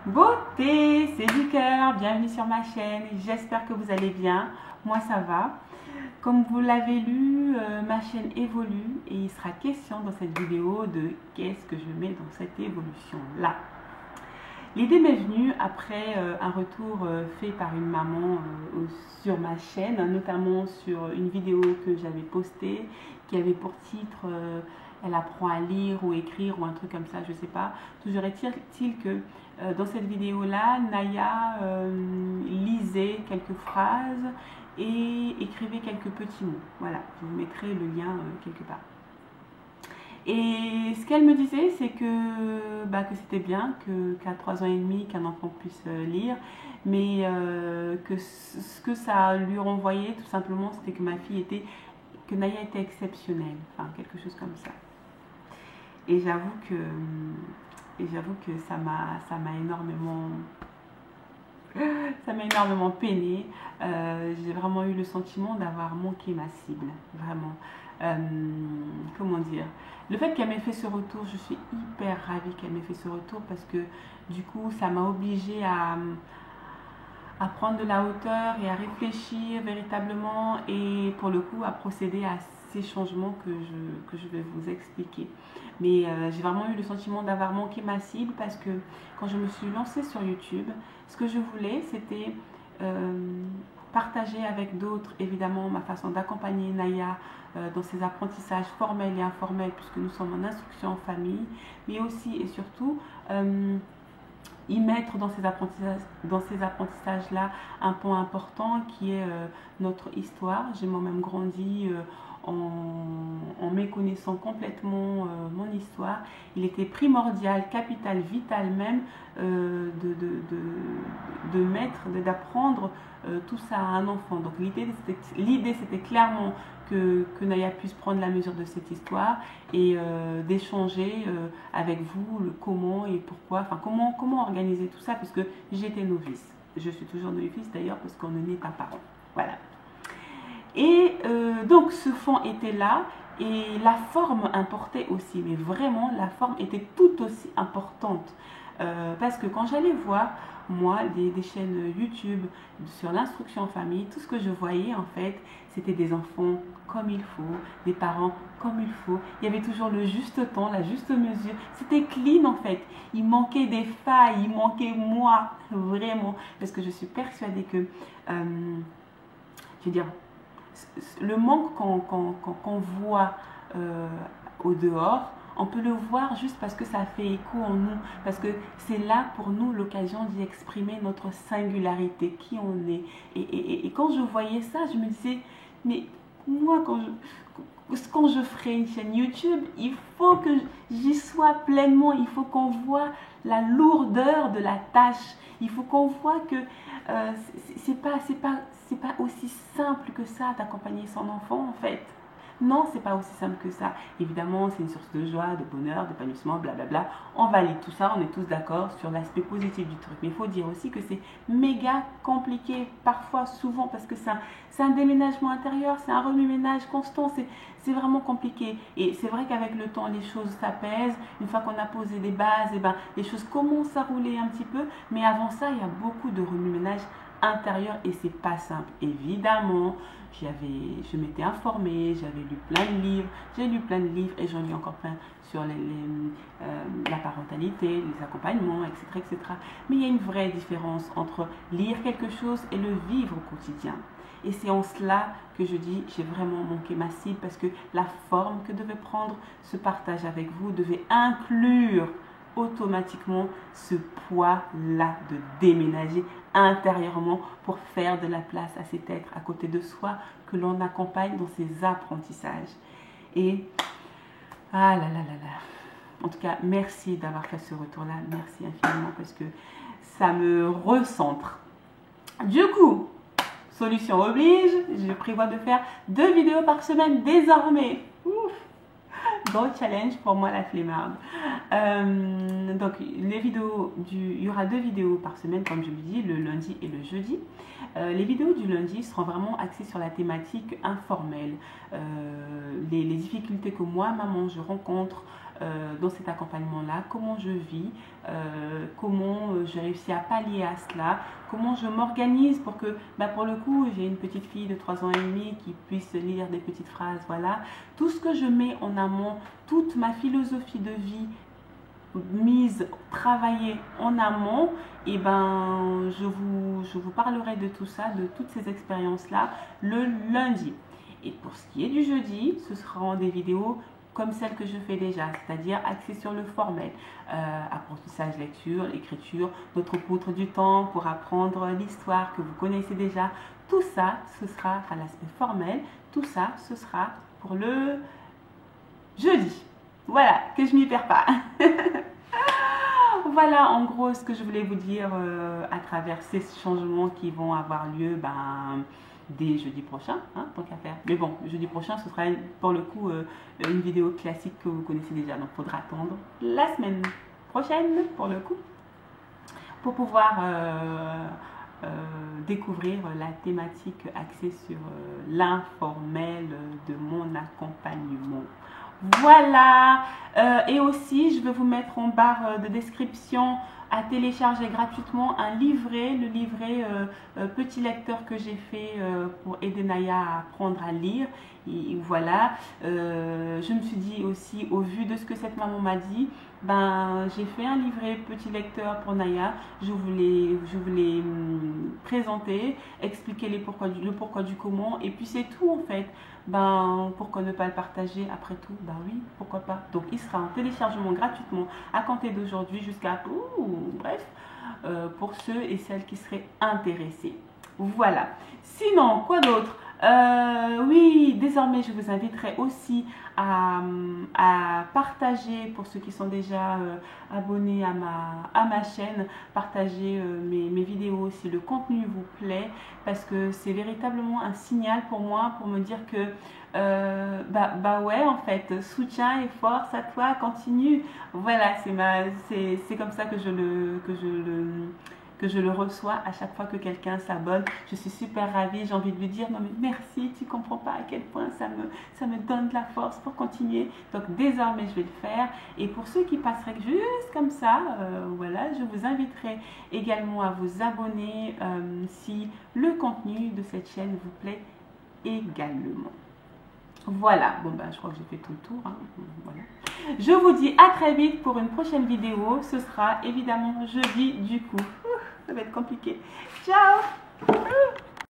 Beauté, c'est du cœur, bienvenue sur ma chaîne, j'espère que vous allez bien, moi ça va. Comme vous l'avez lu, ma chaîne évolue et il sera question dans cette vidéo de qu'est-ce que je mets dans cette évolution-là. L'idée m'est venue après un retour fait par une maman sur ma chaîne, notamment sur une vidéo que j'avais postée qui avait pour titre elle apprend à lire ou écrire ou un truc comme ça, je ne sais pas. Toujours est-il que dans cette vidéo-là, Naya lisait quelques phrases et écrivait quelques petits mots. Voilà, je vous mettrai le lien quelque part. Et ce qu'elle me disait, c'est que c'était bien qu'à 3 ans et demi, qu'un enfant puisse lire, mais que ce que ça lui renvoyait, tout simplement, c'était que que Naya était exceptionnelle, enfin quelque chose comme ça. Et j'avoue que ça m'a énormément peinée. J'ai vraiment eu le sentiment d'avoir manqué ma cible, vraiment. Comment dire, le fait qu'elle m'ait fait ce retour, je suis hyper ravie qu'elle m'ait fait ce retour parce que du coup ça m'a obligée à prendre de la hauteur et à réfléchir véritablement et pour le coup à procéder à ces changements que je vais vous expliquer. Mais j'ai vraiment eu le sentiment d'avoir manqué ma cible parce que quand je me suis lancée sur YouTube, ce que je voulais c'était partager avec d'autres évidemment ma façon d'accompagner Naya dans ses apprentissages formels et informels puisque nous sommes en instruction en famille, mais aussi et surtout y mettre dans ces apprentissages-là un point important qui est notre histoire. J'ai moi-même grandi en méconnaissant complètement mon histoire. Il était primordial, capital, vital même d'apprendre tout ça à un enfant. Donc l'idée c'était clairement que Naya puisse prendre la mesure de cette histoire et d'échanger avec vous le comment et pourquoi, enfin comment organiser tout ça, parce que j'étais novice. Je suis toujours novice d'ailleurs parce qu'on ne naît pas parent. Voilà. Et donc ce fond était là et la forme importait aussi, mais vraiment la forme était tout aussi importante. Parce que quand j'allais voir moi des chaînes YouTube sur l'instruction en famille, tout ce que je voyais en fait c'était des enfants comme il faut, des parents comme il faut, il y avait toujours le juste temps, la juste mesure, c'était clean en fait, il manquait des failles, il manquait moi, vraiment, parce que je suis persuadée que je veux dire, le manque qu'on voit au dehors, on peut le voir juste parce que ça fait écho en nous, parce que c'est là pour nous l'occasion d'y exprimer notre singularité, qui on est. Et quand je voyais ça, je me disais, mais moi quand je ferai une chaîne YouTube, il faut que j'y sois pleinement, il faut qu'on voit la lourdeur de la tâche, il faut qu'on voit que c'est pas aussi simple que ça d'accompagner son enfant en fait. Non, c'est pas aussi simple que ça. Évidemment, c'est une source de joie, de bonheur, d'épanouissement, blablabla. On valide tout ça, on est tous d'accord sur l'aspect positif du truc. Mais il faut dire aussi que c'est méga compliqué, parfois, souvent, parce que c'est un déménagement intérieur, c'est un remue-ménage constant, c'est vraiment compliqué. Et c'est vrai qu'avec le temps, les choses s'apaisent. Une fois qu'on a posé des bases, et les choses commencent à rouler un petit peu. Mais avant ça, il y a beaucoup de remue-ménage intérieur et c'est pas simple. Évidemment, je m'étais informée, j'avais lu plein de livres, j'ai lu plein de livres et j'en lis encore plein sur la parentalité, les accompagnements, etc., etc. Mais il y a une vraie différence entre lire quelque chose et le vivre au quotidien. Et c'est en cela que je dis j'ai vraiment manqué ma cible parce que la forme que devait prendre ce partage avec vous devait inclure automatiquement ce poids-là de déménager intérieurement pour faire de la place à cet être à côté de soi que l'on accompagne dans ses apprentissages. Et ah là là là là. En tout cas, merci d'avoir fait ce retour-là. Merci infiniment parce que ça me recentre. Du coup, solution oblige, je prévois de faire 2 vidéos par semaine désormais. Ouf. Gros challenge pour moi la flemmarde. Donc il y aura 2 vidéos par semaine comme je vous dis, le lundi et le jeudi. Les vidéos du lundi seront vraiment axées sur la thématique informelle, les difficultés que moi maman je rencontre dans cet accompagnement-là, comment je vis, comment j'ai réussi à pallier à cela, comment je m'organise pour que, pour le coup, j'ai une petite fille de 3 ans et demi qui puisse lire des petites phrases, voilà. Tout ce que je mets en amont, toute ma philosophie de vie mise, travaillée en amont, et je vous parlerai de tout ça, de toutes ces expériences-là, le lundi. Et pour ce qui est du jeudi, ce sera des vidéos comme celles que je fais déjà, c'est-à-dire axées sur le formel, apprentissage, lecture, écriture, notre poutre du temps pour apprendre l'histoire que vous connaissez déjà. Tout ça, ce sera à l'aspect formel, tout ça, ce sera pour le jeudi. Voilà, que je m'y perds pas. Voilà en gros ce que je voulais vous dire à travers ces changements qui vont avoir lieu dès jeudi prochain, hein, tant qu'à faire. Mais bon, jeudi prochain, ce sera pour le coup une vidéo classique que vous connaissez déjà. Donc, il faudra attendre la semaine prochaine, pour le coup, pour pouvoir découvrir la thématique axée sur l'informel de mon accompagnement. Voilà, et aussi je vais vous mettre en barre de description à télécharger gratuitement un livret, le livret petit lecteur que j'ai fait pour aider Naya à apprendre à lire. Et voilà, je me suis dit aussi, au vu de ce que cette maman m'a dit, j'ai fait un livret petit lecteur pour Naya. Je voulais présenter, expliquer le pourquoi du comment, et puis c'est tout en fait. Pourquoi ne pas le partager après tout? Oui, pourquoi pas. Donc il sera en téléchargement gratuitement à compter d'aujourd'hui jusqu'à bref, pour ceux et celles qui seraient intéressés. Voilà. Sinon, quoi d'autre? Oui, désormais je vous inviterai aussi à partager, pour ceux qui sont déjà abonnés à ma chaîne, partager mes vidéos si le contenu vous plaît, parce que c'est véritablement un signal pour moi pour me dire que ouais, en fait, soutien et force à toi, continue. Voilà, c'est comme ça que je le reçois à chaque fois que quelqu'un s'abonne. Je suis super ravie, j'ai envie de lui dire non mais merci, tu comprends pas à quel point ça me donne de la force pour continuer. Donc désormais je vais le faire, et pour ceux qui passeraient juste comme ça, voilà, je vous inviterai également à vous abonner si le contenu de cette chaîne vous plaît également. Voilà, je crois que j'ai fait tout le tour, hein. Voilà. Je vous dis à très vite pour une prochaine vidéo. Ce sera évidemment jeudi du coup. Ça va être compliqué. Ciao!